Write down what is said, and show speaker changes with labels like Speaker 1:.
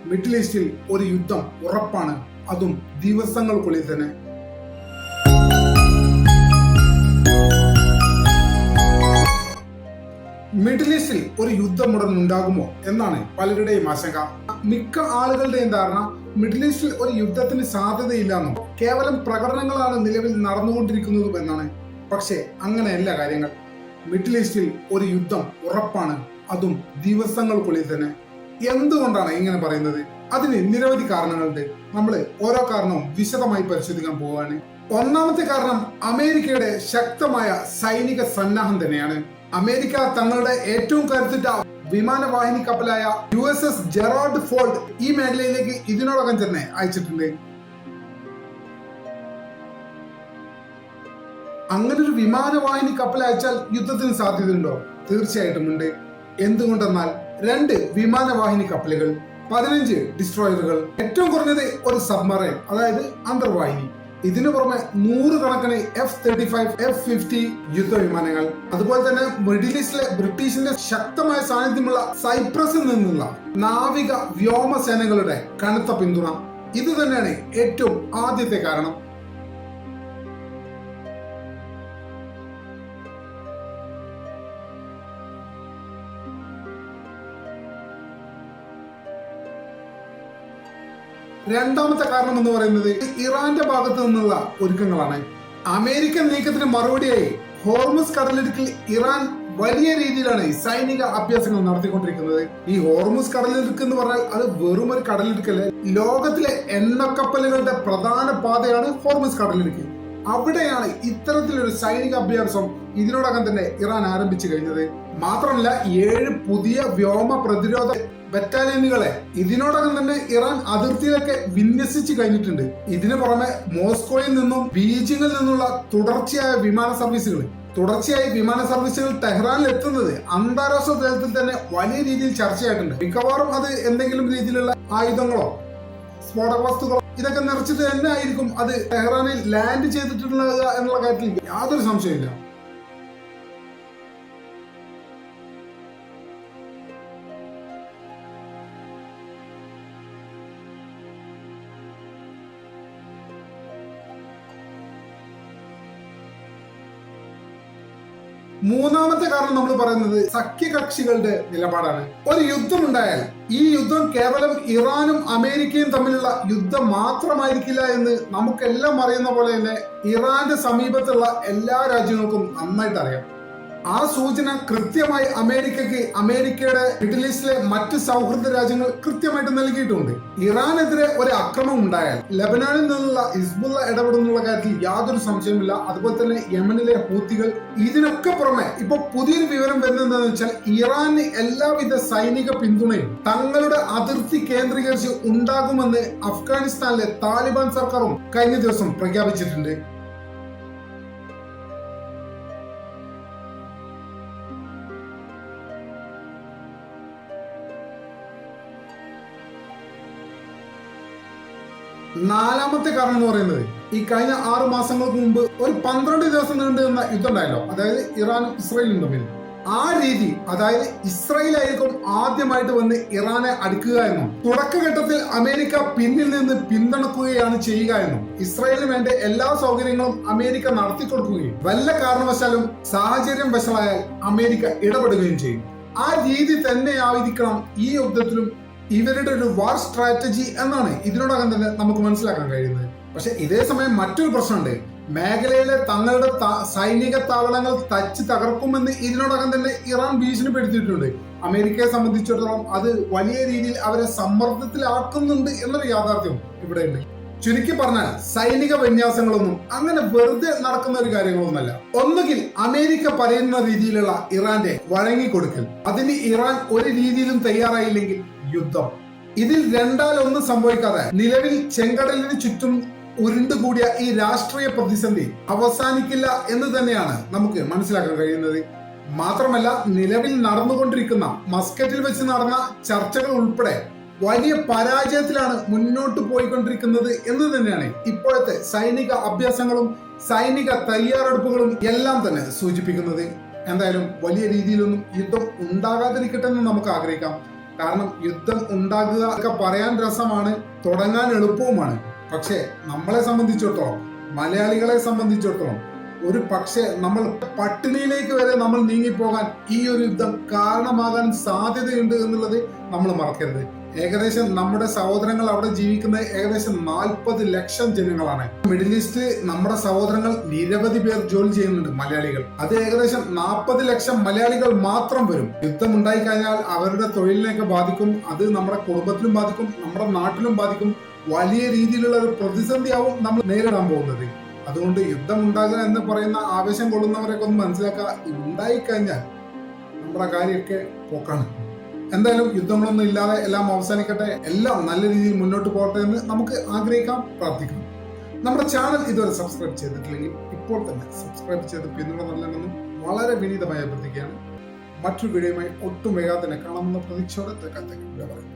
Speaker 1: Middle ഈസ്റ്റിൽ ഒരു യുദ്ധം ഉറപ്പാണ്, അതും ദിവസങ്ങൾക്കുള്ളിൽ തന്നെ. മിഡിൽ ഈസ്റ്റിൽ ഒരു യുദ്ധം ഉടൻ ഉണ്ടാകുമോ എന്നാണ് പലരുടെയും ആശങ്ക. മിക്ക ആളുകളുടെയും ധാരണ മിഡിൽ ഈസ്റ്റിൽ ഒരു യുദ്ധത്തിന് സാധ്യതയില്ലെന്നും കേവലം പ്രകടനങ്ങളാണ് നിലവിൽ നടന്നുകൊണ്ടിരിക്കുന്നതും എന്നാണ്. പക്ഷേ അങ്ങനെയല്ല കാര്യങ്ങൾ. മിഡിൽ ഈസ്റ്റിൽ ഒരു യുദ്ധം ഉറപ്പാണ്, അതും ദിവസങ്ങൾക്കുള്ളിൽ തന്നെ. എന്തുകൊണ്ടാണ് ഇങ്ങനെ പറയുന്നത്? അതിന് നിരവധി കാരണങ്ങളുണ്ട്. നമ്മൾ ഓരോ കാരണവും വിശദമായി പരിശോധിക്കാൻ പോവുകയാണ്. ഒന്നാമത്തെ കാരണം അമേരിക്കയുടെ ശക്തമായ സൈനിക സന്നാഹം തന്നെയാണ്. അമേരിക്ക തങ്ങളുടെ ഏറ്റവും കരുത്തുറ്റ വിമാനവാഹിനി കപ്പലായ USS ജെറാൾഡ് ഫോർഡ് ഈ മേഖലയിലേക്ക് ഇതിനോടകം തന്നെ അയച്ചിട്ടുണ്ട്. അങ്ങനെ ഒരു വിമാനവാഹിനി കപ്പൽ അയച്ചാൽ യുദ്ധത്തിന് സാധ്യതയുണ്ടോ? തീർച്ചയായിട്ടും ഉണ്ട്. എന്തുകൊണ്ടെന്നാൽ 2 വിമാനവാഹിനി കപ്പലുകൾ, 15 ഡിസ്ട്രോയറുകൾ, ഏറ്റവും കുറഞ്ഞത് ഒരു സബ്മറൈൻ, അതായത് അന്തർവാഹിനി, ഇതിനു പുറമെ 100 കണക്കിന് F-35, F-50 യുദ്ധവിമാനങ്ങൾ, അതുപോലെ തന്നെ മിഡിൽ ഈസ്റ്റിലെ ബ്രിട്ടീഷിന്റെ ശക്തമായ സാന്നിധ്യമുള്ള സൈപ്രസിൽ നിന്നുള്ള നാവിക വ്യോമസേനകളുടെ കനത്ത പിന്തുണ, ഇത് തന്നെയാണ് ഏറ്റവും ആദ്യത്തെ കാരണം. രണ്ടാമത്തെ കാരണം എന്ന് പറയുന്നത് ഇറാന്റെ ഭാഗത്തു നിന്നുള്ള ഒരുക്കങ്ങളാണ്. അമേരിക്കൻ നീക്കത്തിന് മറുപടിയായി ഹോർമുസ് കടലിടുക്കിൽ ഇറാൻ വലിയ രീതിയിലാണ് സൈനിക അഭ്യാസങ്ങൾ നടത്തിക്കൊണ്ടിരിക്കുന്നത്. ഈ ഹോർമുസ് കടലിടുക്ക് എന്ന് പറഞ്ഞാൽ അത് വെറും ഒരു കടലിടുക്കല്ല. ലോകത്തിലെ എണ്ണക്കപ്പലുകളുടെ പ്രധാന പാതയാണ് ഹോർമുസ് കടലിടുക്ക്. അവിടെയാണ് ഇത്തരത്തിലൊരു സൈനിക അഭ്യാസം ഇതിനോടകം തന്നെ ഇറാൻ ആരംഭിച്ചു കഴിഞ്ഞത്. മാത്രമല്ല 7 പുതിയ വ്യോമ പ്രതിരോധ ബറ്റാലിയനുകളെ ഇതിനോടകം തന്നെ ഇറാൻ അതിർത്തിയിലൊക്കെ വിന്യസിച്ചു കഴിഞ്ഞിട്ടുണ്ട്. ഇതിനു പുറമെ മോസ്കോയിൽ നിന്നും ബീജിംഗിൽ നിന്നുള്ള തുടർച്ചയായി വിമാന സർവീസുകൾ ടെഹ്റാനിൽ എത്തുന്നത് അന്താരാഷ്ട്ര തലത്തിൽ തന്നെ വലിയ രീതിയിൽ ചർച്ചയായിട്ടുണ്ട്. മിക്കവാറും അത് എന്തെങ്കിലും രീതിയിലുള്ള ആയുധങ്ങളോ സ്ഫോടക വസ്തുക്കളോ ഇതൊക്കെ നിറച്ചിട്ട് തന്നെ ആയിരിക്കും അത് ടെഹ്റാനിൽ ലാൻഡ് ചെയ്തിട്ടുള്ളത് എന്നുള്ള കാര്യത്തിൽ യാതൊരു സംശയമില്ല. മൂന്നാമത്തെ കാരണം നമ്മൾ പറയുന്നത് സഖ്യകക്ഷികളുടെ നിലപാടാണ്. ഒരു യുദ്ധം ഉണ്ടായാൽ ഈ യുദ്ധം കേവലം ഇറാനും അമേരിക്കയും തമ്മിലുള്ള യുദ്ധം മാത്രമായിരിക്കില്ല എന്ന് നമുക്കെല്ലാം അറിയുന്ന പോലെ തന്നെ ഇറാന്റെ സമീപത്തുള്ള എല്ലാ രാജ്യങ്ങൾക്കും നന്നായിട്ട് അറിയാം. ആ സൂചന കൃത്യമായി അമേരിക്കയുടെ മിഡിൽ ഈസ്റ്റിലെ മറ്റ് സൗഹൃദ രാജ്യങ്ങൾ കൃത്യമായിട്ട് നൽകിയിട്ടുണ്ട്. ഇറാനെതിരെ ഒരു ആക്രമണം ഉണ്ടായാൽ ലബനാനിൽ നിന്നുള്ള ഹിസ്ബുള്ള ഇടപെടുന്നുള്ള കാര്യത്തിൽ യാതൊരു സംശയമില്ല. അതുപോലെ തന്നെ യമനിലെ ഹൂത്തികൾ. ഇതിനൊക്കെ പുറമെ ഇപ്പൊ പുതിയൊരു വിവരം വരുന്നത് എന്താണെന്ന് വെച്ചാൽ ഇറാന് എല്ലാവിധ സൈനിക പിന്തുണയും തങ്ങളുടെ അതിർത്തി കേന്ദ്രീകരിച്ച് ഉണ്ടാകുമെന്ന് അഫ്ഗാനിസ്ഥാനിലെ താലിബാൻ സർക്കാരും കഴിഞ്ഞ ദിവസം പ്രഖ്യാപിച്ചിട്ടുണ്ട്. നാലാമത്തെ കാരണം എന്ന് പറയുന്നത് ഈ കഴിഞ്ഞ 6 മാസങ്ങൾക്ക് മുമ്പ് ഒരു 12 ദിവസം നീണ്ടു നിന്ന യുദ്ധം ഉണ്ടായല്ലോ, അതായത് ഇറാനും ഇസ്രായേലും തമ്മിൽ. ആ രീതി, അതായത് ഇസ്രായേലായിരിക്കും ആദ്യമായിട്ട് വന്ന് ഇറാനെ അടുക്കുക എന്നും തുടക്കഘട്ടത്തിൽ അമേരിക്ക പിന്നിൽ നിന്ന് പിന്തുണക്കുകയാണ് ചെയ്യുക എന്നും ഇസ്രായേലിന് വേണ്ട എല്ലാ സൗകര്യങ്ങളും അമേരിക്ക നടത്തിക്കൊടുക്കുകയും വല്ല കാരണവശാലും സാഹചര്യം വശമായാൽ അമേരിക്ക ഇടപെടുകയും ചെയ്യും. ആ രീതി തന്നെയായിരിക്കണം ഈ യുദ്ധത്തിലും ഇവരുടെ ഒരു വാർ സ്ട്രാറ്റജി എന്നാണ് ഇതിനോടകം തന്നെ നമുക്ക് മനസ്സിലാക്കാൻ കഴിയുന്നത്. പക്ഷെ ഇതേ സമയം മറ്റൊരു പ്രശ്നമുണ്ട്. മേഖലയിലെ തങ്ങളുടെ സൈനിക താവളങ്ങൾ തകർക്കുമെന്ന് ഇതിനോടകം തന്നെ ഇറാൻ ഭീഷണിപ്പെടുത്തിയിട്ടുണ്ട്. അമേരിക്കയെ സംബന്ധിച്ചിടത്തോളം അത് വലിയ രീതിയിൽ അവരെ സമ്മർദ്ദത്തിലാക്കുന്നുണ്ട് എന്നൊരു യാഥാർത്ഥ്യം ഇവിടെയുണ്ട്. ചുരുക്കി പറഞ്ഞാൽ സൈനിക വിന്യാസങ്ങളൊന്നും അങ്ങനെ വെറുതെ നടക്കുന്ന ഒരു കാര്യങ്ങളൊന്നുമല്ല. ഒന്നുകിൽ അമേരിക്ക പറയുന്ന രീതിയിലുള്ള ഇറാന്റെ വഴങ്ങിക്കൊടുക്കൽ, അതിന് ഇറാൻ ഒരു രീതിയിലും തയ്യാറായില്ലെങ്കിൽ യുദ്ധം. ഇതിൽ രണ്ടാലൊന്നും സംഭവിക്കാതെ നിലവിൽ ചെങ്കടലിന് ചുറ്റും ഉരുണ്ടുകൂടിയ ഈ രാഷ്ട്രീയ പ്രതിസന്ധി അവസാനിക്കില്ല എന്ന് തന്നെയാണ് നമുക്ക് മനസ്സിലാക്കാൻ കഴിയുന്നത്. മാത്രമല്ല നിലവിൽ നടന്നുകൊണ്ടിരിക്കുന്ന മസ്കറ്റിൽ വെച്ച് നടന്ന ചർച്ചകൾ ഉൾപ്പെടെ വലിയ പരാജയത്തിലാണ് മുന്നോട്ട് പോയിക്കൊണ്ടിരിക്കുന്നത് എന്ന് തന്നെയാണ് ഇപ്പോഴത്തെ സൈനിക അഭ്യാസങ്ങളും സൈനിക തയ്യാറെടുപ്പുകളും എല്ലാം തന്നെ സൂചിപ്പിക്കുന്നത്. എന്തായാലും വലിയ രീതിയിലൊന്നും യുദ്ധം ഉണ്ടാകാതിരിക്കട്ടെ എന്ന് നമുക്ക് ആഗ്രഹിക്കാം. കാരണം യുദ്ധം ഉണ്ടാകുക ഒക്കെ പറയാൻ രസമാണ്, തുടങ്ങാൻ എളുപ്പവുമാണ്. പക്ഷേ നമ്മളെ സംബന്ധിച്ചിടത്തോളം, മലയാളികളെ സംബന്ധിച്ചിടത്തോളം ഒരു പക്ഷേ നമ്മൾ പട്ടിണിയിലേക്ക് വരെ നമ്മൾ നീങ്ങിപ്പോകാൻ ഈ ഒരു യുദ്ധം കാരണമാകാൻ സാധ്യതയുണ്ട് എന്നുള്ളത് നമ്മൾ മറക്കരുത്. ഏകദേശം നമ്മുടെ സഹോദരങ്ങൾ അവിടെ ജീവിക്കുന്നത് ഏകദേശം 40 ലക്ഷം ജനങ്ങളാണ്. മിഡിൽ ഈസ്റ്റിൽ നമ്മുടെ സഹോദരങ്ങൾ നിരവധി പേർ ജോലി ചെയ്യുന്നുണ്ട്, മലയാളികൾ. അത് ഏകദേശം 40 ലക്ഷം മലയാളികൾ മാത്രം വരും. യുദ്ധം ഉണ്ടായി കഴിഞ്ഞാൽ അവരുടെ തൊഴിലിനെയൊക്കെ ബാധിക്കും, അത് നമ്മുടെ കുടുംബത്തിലും ബാധിക്കും, നമ്മുടെ നാട്ടിലും ബാധിക്കും. വലിയ രീതിയിലുള്ള ഒരു പ്രതിസന്ധിയാവും നമ്മൾ നേരിടാൻ പോകുന്നത്. അതുകൊണ്ട് യുദ്ധം ഉണ്ടാകുക എന്ന് പറയുന്ന ആവേശം കൊള്ളുന്നവരൊക്കെ ഒന്ന് മനസ്സിലാക്കുക, ഉണ്ടായിക്കഴിഞ്ഞാൽ നമ്മുടെ കാര്യമൊക്കെ പോക്കാണ്. എന്തായാലും യുദ്ധങ്ങളൊന്നും ഇല്ലാതെ എല്ലാം അവസാനിക്കട്ടെ, എല്ലാം നല്ല രീതിയിൽ മുന്നോട്ട് പോകട്ടെ എന്ന് നമുക്ക് ആഗ്രഹിക്കാം, പ്രാർത്ഥിക്കാം. നമ്മുടെ ചാനൽ ഇതുവരെ സബ്സ്ക്രൈബ് ചെയ്തിട്ടില്ലെങ്കിൽ ഇപ്പോൾ തന്നെ സബ്സ്ക്രൈബ് ചെയ്ത് പിന്തുണ നൽകണമെന്നും വളരെ വിനീതമായി അഭ്യർത്ഥിക്കുകയാണ്. മറ്റൊരു വീഡിയോയുമായി ഒട്ടും വേഗം തന്നെ കാണാമെന്ന പ്രതീക്ഷയോടെ പറയും.